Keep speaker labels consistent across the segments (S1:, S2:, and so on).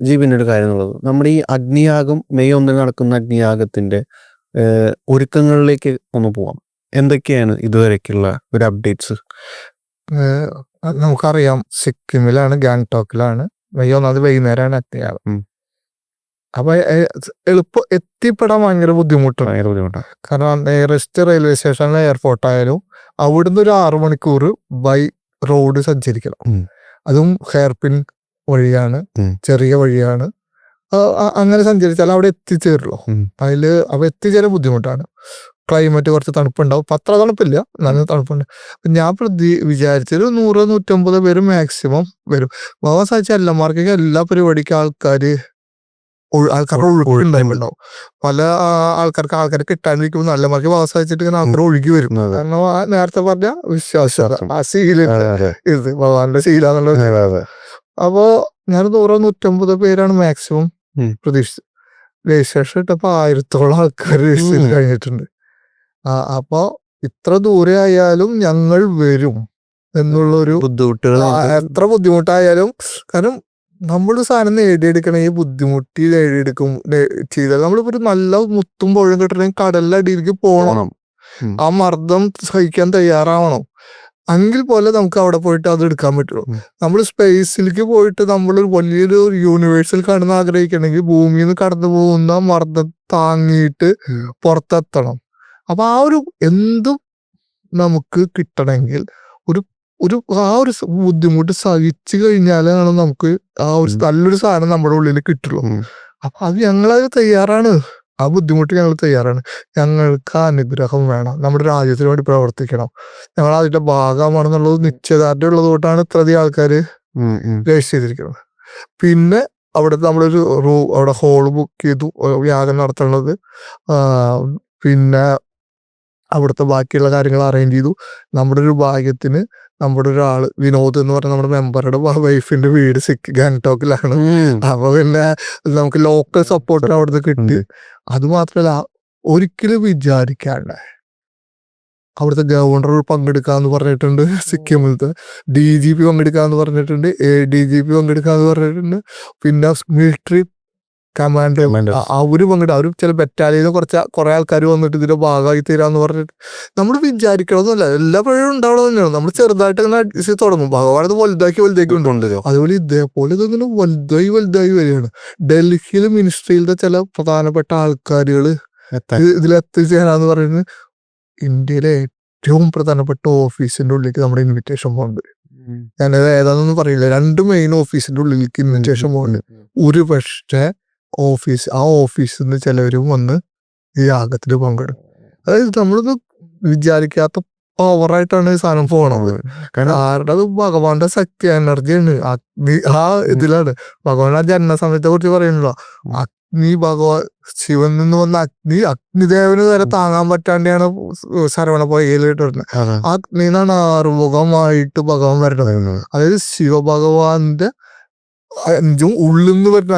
S1: G പിന്നെ ഒരു കാര്യം എന്നുള്ളത്, നമ്മുടെ ഈ അഗ്നിയാഗം മെയ് 1 നടക്കുന്ന അഗ്നിയാഗത്തിന്റെ ഒരുക്കങ്ങളിലേക്ക് ഒന്ന് പോവാം. എന്തൊക്കെയാണ് ഇതുവരേക്കുള്ള ഒരു അപ്ഡേറ്റ്സ്?
S2: നമുക്കറിയാം, സിക്കിമിലാണ്, ഗാങ്ടോക്കിലാണ് മെയ് 1 വൈകുന്നേരമാണ് അഗ്നിയാഗം. അപ്പൊ എളുപ്പം എത്തിപ്പെടാൻ ഭയങ്കര ബുദ്ധിമുട്ടാണ്. കാരണം നിയറസ്റ്റ് റെയിൽവേ സ്റ്റേഷൻ എയർപോർട്ടായാലും അവിടുന്ന് ഒരു 6 മണിക്കൂർ ബൈ റോഡ് സഞ്ചരിക്കണം. അതും ഹെയർപിൻ വഴിയാണ്, ചെറിയ വഴിയാണ്. അങ്ങനെ സഞ്ചരിച്ചാൽ അവിടെ എത്തിച്ചേരുള്ളൂ. അപ്പൊ എത്തിച്ചേരാൻ ബുദ്ധിമുട്ടാണ്. ക്ലൈമറ്റ് കുറച്ച് തണുപ്പുണ്ടാവും. അത്ര തണുപ്പില്ല, നല്ല തണുപ്പുണ്ട്. ഞാൻ വിചാരിച്ചൊരു 100-150 പേര് മാക്സിമം വരും. ബാബാ സാധിച്ച എല്ലാമാർക്കൊക്കെ എല്ലാ പരിപാടിക്കും ആൾക്കാരുടെ ഒഴുക്കുണ്ടാവും. പല ആൾക്കാരെ കിട്ടാണ്ടിരിക്കുമ്പോൾ നല്ല മാർക്ക് ബാബാ സാധിച്ചിട്ട് ഇങ്ങനെ ആൾക്കാർ ഒഴുകി വരും. കാരണം നേരത്തെ പറഞ്ഞ വിശ്വാസം, ആ ശീല, ഇത് ഭഗവാന്റെ ശീലാന്നുള്ളത്. അപ്പോ ഞാൻ 100-150 പേരാണ് മാക്സിമം പ്രതീക്ഷിച്ചത്. രജിസ്ട്രേഷൻ ഇട്ടപ്പോ 1000-ഓളം ആൾക്കാർ രജിസ്ട്രേഷൻ കഴിഞ്ഞിട്ടുണ്ട്. അപ്പൊ ഇത്ര ദൂരെ ആയാലും ഞങ്ങൾ വരും എന്നുള്ളൊരു ബുദ്ധിമുട്ടുകൾ, എത്ര ബുദ്ധിമുട്ടായാലും. കാരണം നമ്മളൊരു സാധനം നേടിയെടുക്കണമെങ്കിൽ ബുദ്ധിമുട്ടി നേടിയെടുക്കും ചെയ്താൽ. നമ്മളിപ്പോ ഒരു നല്ല മുത്തും പുഴയും കിട്ടണമെങ്കിൽ കടലിന്റെ അടിയിലേക്ക് പോകണം, ആ മർദ്ദം സഹിക്കാൻ തയ്യാറാവണം. എങ്കിൽ പോലെ നമുക്ക് അവിടെ പോയിട്ട് അത് എടുക്കാൻ പറ്റുള്ളൂ. നമ്മൾ സ്പേസിലേക്ക് പോയിട്ട് നമ്മളൊരു വലിയൊരു യൂണിവേഴ്സിൽ കടന്ന് ആഗ്രഹിക്കണമെങ്കിൽ ഭൂമിയിൽ നിന്ന് കടന്നു പോകുന്ന മർദ്ദം താങ്ങിയിട്ട് പുറത്തെത്തണം. അപ്പൊ ആ ഒരു എന്തും നമുക്ക് കിട്ടണമെങ്കിൽ ഒരു ബുദ്ധിമുട്ട് സഹിച്ചു കഴിഞ്ഞാലാണ് നമുക്ക് ആ ഒരു നല്ലൊരു സാധനം നമ്മുടെ ഉള്ളിൽ കിട്ടുള്ളൂ. അപ്പൊ അത് ഞങ്ങളത് തയ്യാറാണ്, ആ ബുദ്ധിമുട്ട് ഞങ്ങൾ തയ്യാറാണ്. ഞങ്ങൾക്ക് അനുഗ്രഹം വേണം, നമ്മുടെ രാജ്യത്തിന് വേണ്ടി പ്രവർത്തിക്കണം, ഞങ്ങൾ അതിന്റെ ഭാഗമാണെന്നുള്ളത് നിശ്ചയദാർഢ്യം ഉള്ളത് കൊണ്ടാണ് ഇത്രയധികം ആൾക്കാര് രജിസ്റ്റർ ചെയ്തിരിക്കുന്നത്. പിന്നെ അവിടെ നമ്മളൊരു അവിടെ ഹോള് ബുക്ക് ചെയ്തു യാഗം നടത്തുന്നത്. പിന്നെ അവിടുത്തെ ബാക്കിയുള്ള കാര്യങ്ങൾ അറേഞ്ച് ചെയ്തു. നമ്മുടെ ഒരു ഭാഗ്യത്തിന് നമ്മുടെ ഒരാള് വിനോദ് എന്ന് പറഞ്ഞ നമ്മുടെ മെമ്പറുടെ വൈഫിന്റെ വീട് ഗാങ്ടോക്കിലാണ്. അപ്പൊ പിന്നെ നമുക്ക് ലോക്കൽ സപ്പോർട്ട് അവിടുന്ന് കിട്ടി. അതുമാത്രല്ല, ഒരിക്കലും വിചാരിക്കാണ്ട് അവിടുത്തെ ഗവർണർ പങ്കെടുക്കാന്ന് പറഞ്ഞിട്ടുണ്ട്, സിക്കിമിലത്തെ DGP പങ്കെടുക്കാന്ന് പറഞ്ഞിട്ടുണ്ട്, ADGP പങ്കെടുക്കാന്ന് പറഞ്ഞിട്ടുണ്ട്. പിന്നെ മിലിറ്ററി കമാൻഡർ അവര് അവര് ചില ബറ്റാലിയന് കുറെ ആൾക്കാർ വന്നിട്ട് ഇതിന്റെ ഭാഗമായി തീരാന്ന് പറഞ്ഞിട്ട്. നമ്മൾ വിചാരിക്കണമെന്നല്ല, എല്ലാ പഴയും ഉണ്ടാവണം തന്നെയാണ്. നമ്മൾ ചെറുതായിട്ട് അങ്ങനെ അഡ്ജസ്റ്റ് തുടങ്ങും, ഭഗവാൻ അത് വലുതാക്കി കൊണ്ടുവരും. അതുപോലെ ഇതേപോലെ ഇതിങ്ങനെ വലുതായി വരികയാണ്. ഡൽഹിയിൽ മിനിസ്ട്രിയിലത്തെ ചില പ്രധാനപ്പെട്ട ആൾക്കാരുകൾ ഇതിലെത്തിച്ചേരാന്ന് പറയുന്നത്. ഇന്ത്യയിലെ ഏറ്റവും പ്രധാനപ്പെട്ട ഓഫീസിന്റെ ഉള്ളിലേക്ക് നമ്മുടെ ഇൻവിറ്റേഷൻ പോകുന്നുണ്ട്. ഞാനത് ഏതാണെന്നൊന്നും പറയില്ല. 2 മെയിൻ ഓഫീസിന്റെ ഉള്ളിലേക്ക് ഇൻവിറ്റേഷൻ പോകുന്നുണ്ട്. ഒരു പക്ഷേ ആ ഓഫീസിൽ നിന്ന് ചിലവരും വന്ന് ഈ യാഗത്തിൽ പങ്കെടുക്കും. അതായത് നമ്മളൊന്ന് വിചാരിക്കാത്ത പവറായിട്ടാണ് ഈ സാധനം പോണത്. കാരണം അത് ഭഗവാന്റെ ശക്തി, എനർജിയാണ്. ആ ഇതിലാണ് ഭഗവാൻ ആ ജനനസമയത്തെ കുറിച്ച് പറയുന്നല്ലോ. അഗ്നി, ഭഗവാൻ ശിവൻ നിന്ന് വന്ന അഗ്നിദേവന് വരെ താങ്ങാൻ പറ്റാണ്ടാണ് ശരവണ പൊയ്യയിലിട്ട് വരുന്നത്. അഗ്നിന്നാണ് ആറുമുഖമായിട്ട് ഭഗവാൻ വരുന്നത്. അതായത് ശിവഭഗവാന്റെ 5 ഉള്ളിൽ നിന്ന് വരുന്ന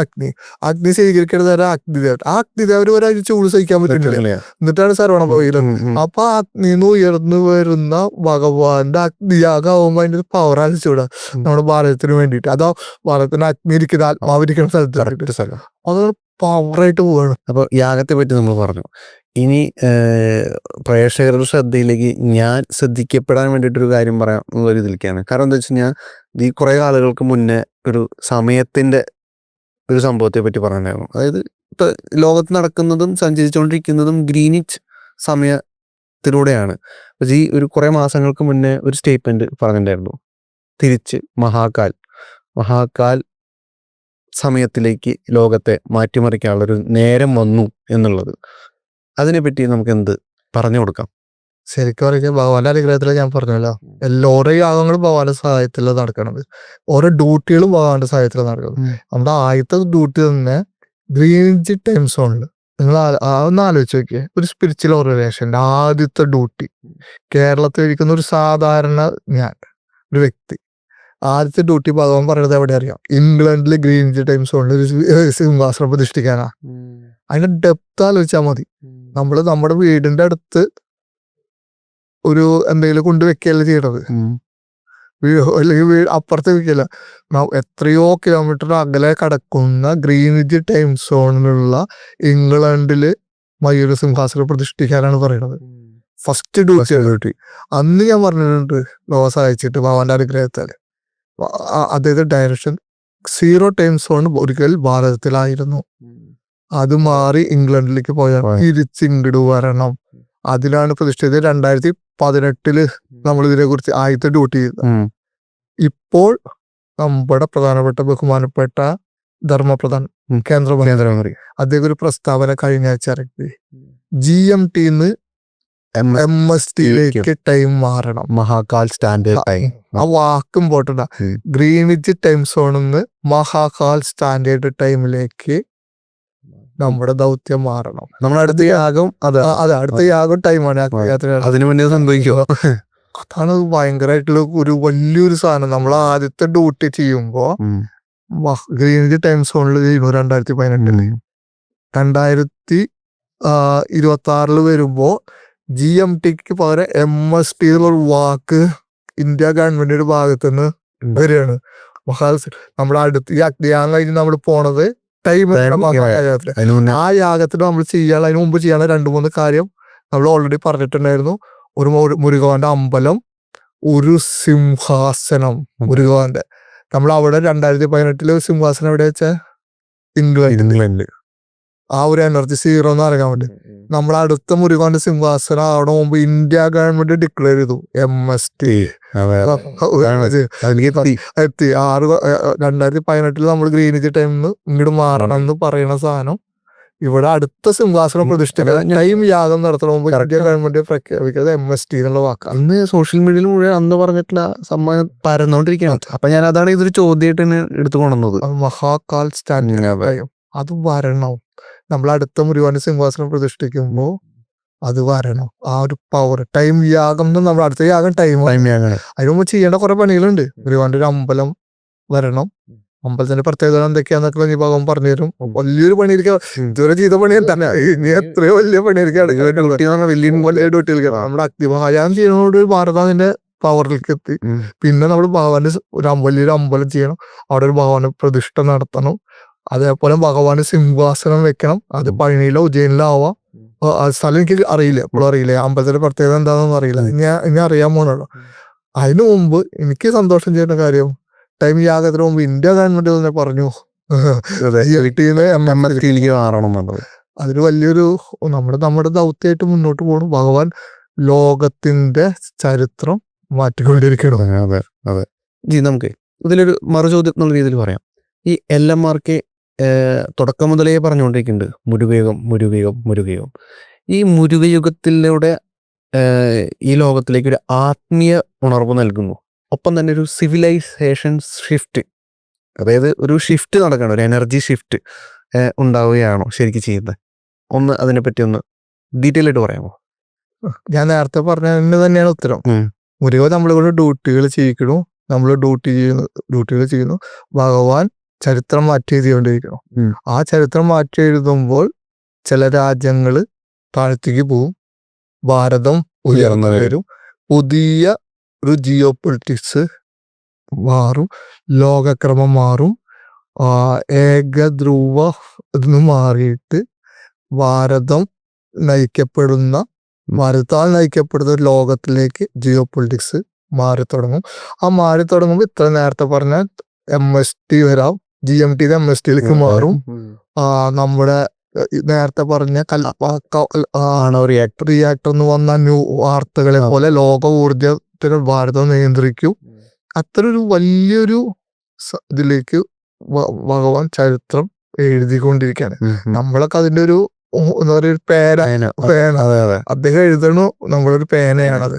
S2: അഗ്നി സ്വീകരിക്കേണ്ടത് അഗ്നിദേവൻ. ആ അഗ്നിദേവന് വരെ ചൂട് സഹിക്കാൻ പറ്റുന്നില്ല, എന്നിട്ടാണ് ശരവണ പോയിരുന്നത്. അപ്പൊ അഗ്നിന്ന് ഉയർന്നു വരുന്ന ഭഗവാന്റെ അഗ്നിയാകാവുമ്പോ അതിന്റെ പവർ അടിച്ചുകൂടാ നമ്മുടെ ഭാരതത്തിന് വേണ്ടിയിട്ട്. അതോ ഭാരതത്തിന് അഗ്നി ഇരിക്കുന്ന ആത്മാവിരിക്കുന്ന സ്ഥലത്ത് അതൊരു പവറായിട്ട് പോവാണ്.
S1: അപ്പൊ യാഗത്തെ പറ്റി നമ്മൾ പറഞ്ഞു. ഇനി പ്രേക്ഷകരുടെ ശ്രദ്ധയിലേക്ക് ഞാൻ ശ്രദ്ധിക്കപ്പെടാൻ വേണ്ടിയിട്ടൊരു കാര്യം പറയാം എന്നൊരു ഇതിലേക്കാണ്. കാരണം എന്താ വെച്ച് കഴിഞ്ഞാൽ, ഈ കുറെ ആളുകൾക്ക് മുന്നേ ഒരു സമയത്തിന്റെ ഒരു സംഭവത്തെ പറ്റി പറഞ്ഞായിരുന്നു. അതായത് ലോകത്ത് നടക്കുന്നതും സഞ്ചരിച്ചുകൊണ്ടിരിക്കുന്നതും ഗ്രീനിച്ച് സമയത്തിലൂടെയാണ്. ഈ ഒരു കുറെ മാസങ്ങൾക്ക് മുന്നേ ഒരു സ്റ്റേറ്റ്മെന്റ് പറഞ്ഞിട്ടുണ്ടായിരുന്നു, തിരിച്ച് മഹാകാൽ സമയത്തിലേക്ക് ലോകത്തെ മാറ്റിമറിക്കാനുള്ളൊരു നേരം വന്നു എന്നുള്ളത്. അതിനെപ്പറ്റി നമുക്ക് എന്ത് പറഞ്ഞു കൊടുക്കാം?
S2: ശരിക്കും പറഞ്ഞാൽ ഭഗവാന്റെ അനുഗ്രഹത്തില് ഞാൻ പറഞ്ഞല്ലോ, ഓരോ യാഗങ്ങളും ഭഗവാന്റെ സഹായത്തിലാണ് നടക്കണത്. ഓരോ ഡ്യൂട്ടികളും ഭഗവാന്റെ സഹായത്തിലാണ് നടക്കുന്നത്. നമ്മുടെ ആദ്യത്തെ ഡ്യൂട്ടി തന്നെ ഗ്രീനിച്ച് ടൈം സോണില്. നിങ്ങൾ ഒന്ന് ആലോചിച്ച് നോക്കിയേ, ഒരു സ്പിരിച്വൽ ഓർഗനൈസേഷന്റെ ആദ്യത്തെ ഡ്യൂട്ടി. കേരളത്തിൽ ഇരിക്കുന്ന ഒരു സാധാരണ ഒരു വ്യക്തി ആദ്യത്തെ ഡ്യൂട്ടി ഭഗവാൻ പറയുന്നത് എവിടെ അറിയാം? ഇംഗ്ലണ്ടില് ഗ്രീനിച്ച് ടൈം സോണിൽ ഒരു സിംഹാസനം പ്രതിഷ്ഠിക്കാനാ. അതിന്റെ ഡെപ്ത് ആലോചിച്ചാൽ മതി. നമ്മള് നമ്മുടെ വീടിന്റെ അടുത്ത് ഒരു എന്തെങ്കിലും കൊണ്ട് വെക്കുകയല്ല ചെയ്യണത്. അല്ലെങ്കിൽ അപ്പുറത്തെ വീട്ടില്ല, എത്രയോ കിലോമീറ്റർ അകലെ കടക്കുന്ന ഗ്രീനിജ് ടൈം സോണിലുള്ള ഇംഗ്ലണ്ടില് മയൂര സിംഹാസനം പ്രതിഷ്ഠിക്കാനാണ് പറയുന്നത്. ഫസ്റ്റ് ഡ്യൂട്ടി അന്ന് ഞാൻ പറഞ്ഞിട്ടുണ്ട്, ലോകം സഹായിച്ചിട്ട് ഭഗവാന്റെ അനുഗ്രഹത്താല് അദ്ദേഹത്തെ ഡയറക്ഷൻ 0 ടൈം സോൺ ഒരിക്കൽ ഭാരതത്തിലായിരുന്നു. അത് മാറി ഇംഗ്ലണ്ടിലേക്ക് പോയാൽ തിരിച്ചിങ്ങട് വരണം. അതിലാണ് പ്രതിഷ്ഠിച്ചത്. 2018 നമ്മൾ ഇതിനെ കുറിച്ച് ആദ്യത്തെ ഡ്യൂട്ടി ചെയ്തത്. ഇപ്പോൾ നമ്മുടെ പ്രധാനപ്പെട്ട ബഹുമാനപ്പെട്ട ധർമ്മപ്രധാൻ കേന്ദ്രമന്ത്രി അദ്ദേഹം ഒരു പ്രസ്താവന കഴിഞ്ഞ ആഴ്ച ഇറക്കി. GMTന്ന് MSTയിലേക്ക് ടൈം മാറണം.
S1: Mahakal standard time.
S2: ആ വാക്കും പോട്ടണ്ട. ഗ്രീനിജ് ടൈം സോണിന്ന് മഹാകാൽ സ്റ്റാൻഡേർഡ് ടൈമിലേക്ക് നമ്മുടെ ദൗത്യം മാറണം.
S1: നമ്മുടെ അടുത്ത യാഗം
S2: അതെ, അടുത്ത യാഗം ടൈമാണ്.
S1: അതിനു മുന്നേ സംഭവിക്കുമോ?
S2: അതാണ് ഭയങ്കരമായിട്ടുള്ള ഒരു വലിയൊരു സാധനം. നമ്മൾ ആദ്യത്തെ ഡ്യൂട്ടി ചെയ്യുമ്പോ ഗ്രീനിജ് ടൈം സോണിൽ ചെയ്യുന്നു 2018. 2026 വരുമ്പോ GMTക്ക് പകരം MST എന്നുള്ള വാക്ക് ഇന്ത്യ ഗവൺമെന്റിന്റെ ഭാഗത്തുനിന്ന് വരികയാണ്. നമ്മുടെ അടുത്ത് ഈ അഗ്നിയാഗം കഴിഞ്ഞ് നമ്മൾ പോണത് ടൈം ആ യാഗത്തിന് നമ്മൾ ചെയ്യാൻ അതിന് മുമ്പ് ചെയ്യാൻ 2-3 കാര്യം നമ്മൾ ഓൾറെഡി പറഞ്ഞിട്ടുണ്ടായിരുന്നു. ഒരു മുരുകന്റെ അമ്പലം, ഒരു സിംഹാസനം മുരുകന്റെ. നമ്മൾ അവിടെ 2018 സിംഹാസനം എവിടെ വെച്ചാൽ ഇംഗ്ലണ്ടില്. ആ ഒരു എനർജി 0 എന്ന് അറിയാൻ വേണ്ടി നമ്മൾ അടുത്ത മുരുകന്റെ സിംഹാസനം അവിടെ മുമ്പ് ഇന്ത്യ ഗവൺമെന്റ് ഡിക്ലെയർ ചെയ്തു MST. എത്തി 2018 നമ്മൾ ഗ്രീനിജ് ടൈമിന്ന് ഇങ്ങോട്ട് മാറണം എന്ന് പറയുന്ന സാധനം ഇവിടെ അടുത്ത സിംഹാസനം പ്രതിഷ്ഠിക്കുക ടൈം യാഗം നടത്തണം മുമ്പ് ഇന്ത്യ ഗവൺമെന്റ് പ്രഖ്യാപിക്കുന്നത് MST എന്നുള്ള വാക്കാണ്.
S1: അന്ന് സോഷ്യൽ മീഡിയയിൽ മുഴുവൻ അന്ന് പറഞ്ഞിട്ടുള്ള സമ്മാനം പരന്നോണ്ടിരിക്കുകയാണ്. അപ്പൊ ഞാൻ അതാണ് ഇതൊരു ചോദ്യമായിട്ട് എടുത്തു കൊണ്ടുവന്നത്.
S2: മഹാകാൽ സ്റ്റാൻഡേർഡ് അത് വരണം. നമ്മൾ അടുത്ത മുരുകന്റെ സിംഹാസനം പ്രതിഷ്ഠിക്കുമ്പോ അത് വരണം. ആ ഒരു പവർ ടൈം യാഗം നമ്മൾ അടുത്ത യാഗം ടൈം അതിന് മുമ്പ് ചെയ്യേണ്ട കുറെ പണികളുണ്ട്. മുരുകന്റെ ഒരു അമ്പലം വരണം. അമ്പലത്തിന്റെ പ്രത്യേകത എന്തൊക്കെയാന്നൊക്കെ നീ ഭഗവാൻ പറഞ്ഞുതരും. വലിയൊരു പണിയിരിക്കാം. ഇതുവരെ ചെയ്ത പണി തന്നെ ഇനി എത്രയോ വലിയ പണിയിരിക്കാണ്. വലിയ ഡ്യൂട്ടിയിരിക്കണം. നമ്മുടെ അഗ്നിമഹായാഗം ചെയ്യുന്നതോട് ഭാരതത്തിന്റെ പവറിലേക്ക് എത്തി. പിന്നെ നമ്മൾ ഭഗവാന്റെ വലിയൊരു അമ്പലം ചെയ്യണം. അവിടെ ഒരു ഭഗവാന്റെ പ്രതിഷ്ഠ നടത്തണം. അതേപോലെ ഭഗവാന് സിംഹാസനം വെക്കണം. അത് പഴനിയിലോ ഉജ്ജയിനിലോ ആവാം. സ്ഥലം എനിക്ക് അറിയില്ല, എപ്പോഴും അറിയില്ല. അമ്പലത്തിന്റെ പ്രത്യേകത എന്താണെന്നൊന്നും അറിയില്ല. ഇനി അറിയാൻ പോകണല്ലോ. അതിനു മുമ്പ് എനിക്ക് സന്തോഷം ചെയ്യുന്ന കാര്യം ടൈം യാഗത്തിന് മുമ്പ് ഇന്ത്യ ഗവൺമെന്റ് തന്നെ പറഞ്ഞു അതിന് വലിയൊരു നമ്മുടെ ദൗത്യമായിട്ട് മുന്നോട്ട് പോകണം. ഭഗവാൻ ലോകത്തിന്റെ ചരിത്രം മാറ്റിക്കൊണ്ടിരിക്കണം.
S1: അതെ. നമുക്ക് ഇതിലൊരു മറുചോദ്യം എന്നുള്ള രീതിയിൽ പറയാം. ഈ LMRK തുടക്കം മുതലേ പറഞ്ഞുകൊണ്ടിരിക്കുന്നുണ്ട് മുരുകയുഗം. ഈ മുരുകയുഗത്തിലൂടെ ഈ ലോകത്തിലേക്ക് ഒരു ആത്മീയ ഉണർവ് നൽകുന്നു. ഒപ്പം തന്നെ ഒരു സിവിലൈസേഷൻ ഷിഫ്റ്റ്, അതായത് ഒരു ഷിഫ്റ്റ് നടക്കണം, ഒരു എനർജി ഷിഫ്റ്റ് ഉണ്ടാവുകയാണോ ശരിക്കും ചെയ്യുന്നത്? ഒന്ന് അതിനെപ്പറ്റി ഒന്ന് ഡീറ്റെയിൽ ആയിട്ട് പറയാമോ?
S2: ഞാൻ നേരത്തെ പറഞ്ഞ തന്നെയാണ് ഉത്തരം. മുരുക നമ്മളിവിടെ ഡ്യൂട്ടികൾ ചെയ്യിക്കണു. നമ്മൾ ഡ്യൂട്ടികൾ ചെയ്യുന്നു. ഭഗവാൻ ചരിത്രം മാറ്റി എഴുതിക്കൊണ്ടിരിക്കണം. ആ ചരിത്രം മാറ്റി എഴുതുമ്പോൾ ചില രാജ്യങ്ങള് താഴ്ത്തേക്ക് പോവും, ഭാരതം ഉയർന്നു വരും. പുതിയ ഒരു ജിയോ പൊളിറ്റിക്സ് മാറും, ലോകക്രമം മാറും. ഏകധ്രുവ ഇന്ന് മാറിയിട്ട് ഭാരതത്താൽ നയിക്കപ്പെടുന്ന ഒരു ലോകത്തിലേക്ക് ജിയോ പൊളിറ്റിക്സ് മാറി തുടങ്ങും. ആ മാറി തുടങ്ങുമ്പോൾ ഇത്ര നേരത്തെ പറഞ്ഞ MST വരാം, GMT MSTയിലേക്ക് മാറും. നമ്മുടെ നേരത്തെ പറഞ്ഞ റിയാക്ടർ എന്ന് വന്ന വാർത്തകളെ പോലെ ലോക ഊർജത്തിന് ഭാരതം നിയന്ത്രിക്കും. അത്ര ഒരു വലിയൊരു ഇതിലേക്ക് ഭഗവാൻ ചരിത്രം എഴുതിക്കൊണ്ടിരിക്കുകയാണ്. നമ്മളൊക്കെ അതിന്റെ ഒരു എന്താ പറയുക പേന അദ്ദേഹം എഴുതണു, നമ്മളൊരു പേനയാണത്.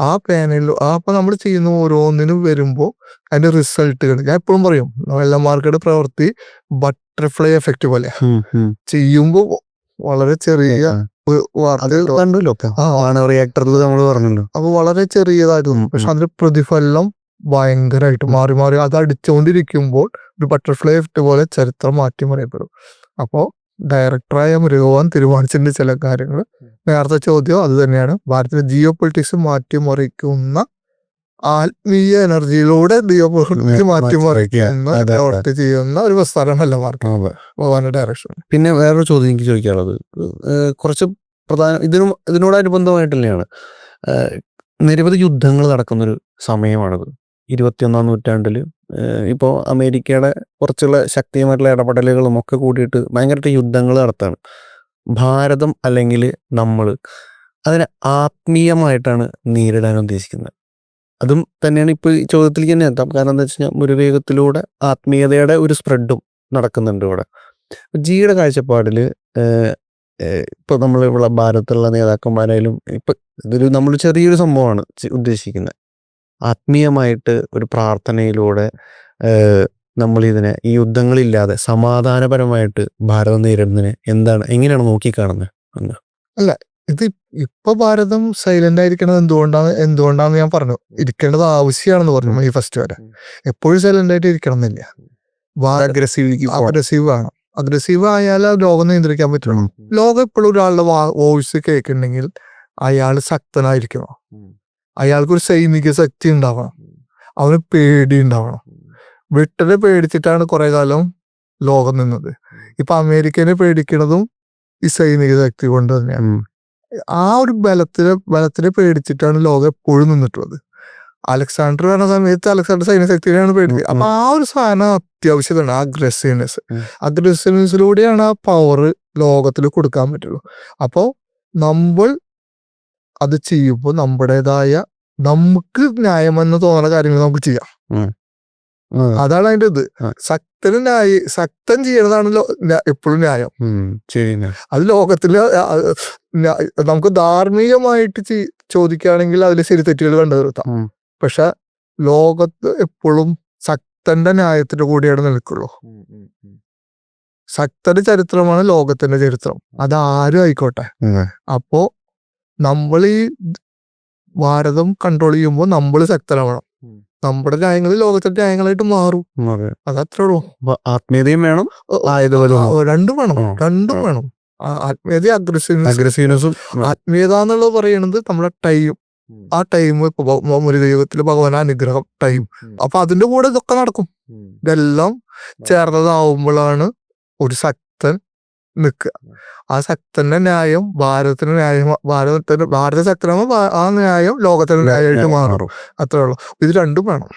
S2: ആ പേനയിൽ അപ്പൊ നമ്മൾ ചെയ്യുന്ന ഓരോന്നിനും വരുമ്പോ അതിന്റെ റിസൾട്ടുകൾ ഞാൻ എപ്പോഴും പറയും, LMRKയുടെ പ്രവൃത്തി ബട്ടർഫ്ലൈ എഫക്റ്റ് പോലെ ചെയ്യുമ്പോ വളരെ ചെറിയ
S1: റിയാക്ടറിൽ നമ്മൾ പറഞ്ഞല്ലോ,
S2: അപ്പൊ വളരെ ചെറിയതായിരുന്നു. പക്ഷെ അതിന്റെ പ്രതിഫലനം ഭയങ്കരമായിട്ട് മാറി മാറി അത് അടിച്ചുകൊണ്ടിരിക്കുമ്പോൾ ഒരു ബട്ടർഫ്ലൈ എഫക്റ്റ് പോലെ ചരിത്രം മാറ്റിമറിയപ്പെടും. അപ്പോ ഡയറക്ടറായ മുരുകൻ തീരുമാനിച്ചിട്ടുണ്ട് ചില കാര്യങ്ങൾ. നേരത്തെ ചോദ്യം അത് തന്നെയാണ്. ഭാരതത്തിലെ ജിയോ പൊളിറ്റിക്സ് മാറ്റിമറിക്കുന്ന ആത്മീയ എനർജിയിലൂടെ ദൈവപ്രവൃത്തി മാറ്റിമറിക്കുക എന്ന്
S1: അതെ, അതെ.
S2: പ്രവർത്തി ചെയ്യുന്ന ഒരു പ്രസ്ഥാനമല്ല മാർക്കം ഭഗവാന്റെ ഡയറക്ഷൻ.
S1: പിന്നെ വേറൊരു ചോദ്യം എനിക്ക് ചോദിക്കാനുള്ളത്, കുറച്ച് പ്രധാന ഇതിനോടനുബന്ധമായിട്ട് തന്നെയാണ്. നിരവധി യുദ്ധങ്ങൾ നടക്കുന്നൊരു സമയമാണിത് 21ാം നൂറ്റാണ്ടിൽ. ഇപ്പോൾ അമേരിക്കയുടെ കുറച്ചുള്ള ശക്തിയുമായിട്ടുള്ള ഇടപെടലുകളും ഒക്കെ കൂടിയിട്ട് ഭയങ്കരമായിട്ട് യുദ്ധങ്ങൾ നടത്താണ്. ഭാരതം അല്ലെങ്കിൽ നമ്മൾ അതിനെ ആത്മീയമായിട്ടാണ് നേരിടാൻ ഉദ്ദേശിക്കുന്നത്. അതും തന്നെയാണ് ഇപ്പോൾ ഈ ചോദ്യത്തിലേക്ക് തന്നെ എത്താം. കാരണം എന്താ വെച്ച് കഴിഞ്ഞാൽ മുരുവേഗത്തിലൂടെ ആത്മീയതയുടെ ഒരു സ്പ്രെഡും നടക്കുന്നുണ്ട് ഇവിടെ. ജിയുടെ കാഴ്ചപ്പാടിൽ ഇപ്പോൾ നമ്മൾ ഇവിടെ ഭാരതത്തിലുള്ള നേതാക്കന്മാരായാലും ഇപ്പം ഇതൊരു നമ്മൾ ചെറിയൊരു സംഭവമാണ് ഉദ്ദേശിക്കുന്നത്. ആത്മീയമായിട്ട് ഒരു പ്രാർത്ഥനയിലൂടെ നമ്മളിതിനെ ഈ യുദ്ധങ്ങളില്ലാതെ സമാധാനപരമായിട്ട് ഭാരതം നേരിടുന്നതിനെ എങ്ങനെയാണ് നോക്കിക്കാണുന്നത്?
S2: ഇത് ഇപ്പൊ ഭാരതം സൈലന്റ് ആയിരിക്കണത് എന്തുകൊണ്ടാണെന്ന് ഞാൻ പറഞ്ഞു. ഇരിക്കേണ്ടത് ആവശ്യമാണെന്ന് പറഞ്ഞു ഈ ഫസ്റ്റ് വരെ. എപ്പോഴും സൈലന്റ് ആയിട്ട് ഇരിക്കണം എന്നില്ല. അഗ്രസീവ് ആണ്. അഗ്രസീവ് ആയാൽ ലോകം നിയന്ത്രിക്കാൻ പറ്റുള്ളൂ. ലോകം എപ്പോഴും ഒരാളുടെ വോയിസ് കേൾക്കുന്നുണ്ടെങ്കിൽ അയാൾ ശക്തനായിരിക്കണം. അയാൾക്കൊരു സൈനിക ശക്തി ഉണ്ടാവണം. അവന് പേടി ഉണ്ടാവണം. ബ്രിട്ടനെ പേടിച്ചിട്ടാണ് കുറെ കാലം ലോകം നിന്നത്. ഇപ്പൊ അമേരിക്കനെ പേടിക്കുന്നതും ഈ സൈനിക ശക്തി കൊണ്ട് തന്നെയാണ്. ആ ഒരു ബലത്തിനെ പേടിച്ചിട്ടാണ് ലോകം എപ്പോഴും നിന്നിട്ടുള്ളത്. അലക്സാണ്ടർ വരുന്ന സമയത്ത് അലക്സാണ്ടർ സൈനിക ശക്തിയാണ് പേടിച്ചത്. അപ്പൊ ആ ഒരു സാധനം അത്യാവശ്യമാണ്. അഗ്രസീവ്നെസ്സിലൂടെയാണ് ആ പവർ ലോകത്തിൽ കൊടുക്കാൻ പറ്റുള്ളൂ. അപ്പോൾ നമ്മൾ അത് ചെയ്യുമ്പോൾ നമ്മുടേതായ നമുക്ക് ന്യായമെന്ന് തോന്നുന്ന കാര്യങ്ങൾ നമുക്ക് ചെയ്യാം. അതാണ് അതിന്റെ ഇത്. ശക്തൻ ചെയ്യണതാണല്ലോ എപ്പോഴും ന്യായം. അത് ലോകത്തില് നമുക്ക് ധാർമ്മികമായിട്ട് ചോദിക്കുകയാണെങ്കിൽ അതിൽ ശരി തെറ്റുകൾ കണ്ടുവരുത്താം. പക്ഷെ ലോകത്ത് എപ്പോഴും ശക്തന്റെ ന്യായത്തിന്റെ കൂടെയാണ് നിൽക്കുള്ളൂ. ശക്തന്റെ ചരിത്രമാണ് ലോകത്തിന്റെ ചരിത്രം. അതാരും ആയിക്കോട്ടെ. അപ്പോ നമ്മൾ ഈ ഭാരതം കൺട്രോൾ ചെയ്യുമ്പോൾ നമ്മൾ ശക്തരാവണം. നമ്മുടെ ന്യായങ്ങൾ ലോകത്തിന്റെ ന്യായങ്ങളായിട്ട് മാറും. അതത്രേ ഉള്ളൂ.
S1: ആത്മീയതയും വേണം,
S2: രണ്ടും വേണം. ആത്മീയത അഗ്രസീവ്നെസ്സും. ആത്മീയത എന്നുള്ളത് പറയുന്നത് നമ്മുടെ ടൈം. ആ ടൈം ഇപ്പൊ മുരുകയുഗത്തില് ഭഗവാൻ അനുഗ്രഹം ടൈം. അപ്പൊ അതിന്റെ കൂടെ ഇതൊക്കെ നടക്കും. ഇതെല്ലാം ചേർന്നതാവുമ്പോഴാണ് ഒരു ശക്തൻ നിൽക്കുക. ആ ശക്തന്റെ ന്യായം ഭാരതത്തിന്റെ ന്യായം. ഭാരത ശക്തനാകുമ്പോൾ ആ ന്യായം ലോകത്തിന്റെ ന്യായമായിട്ട് മാറും. അത്രേ ഉള്ളൂ. ഇത് രണ്ടും വേണം.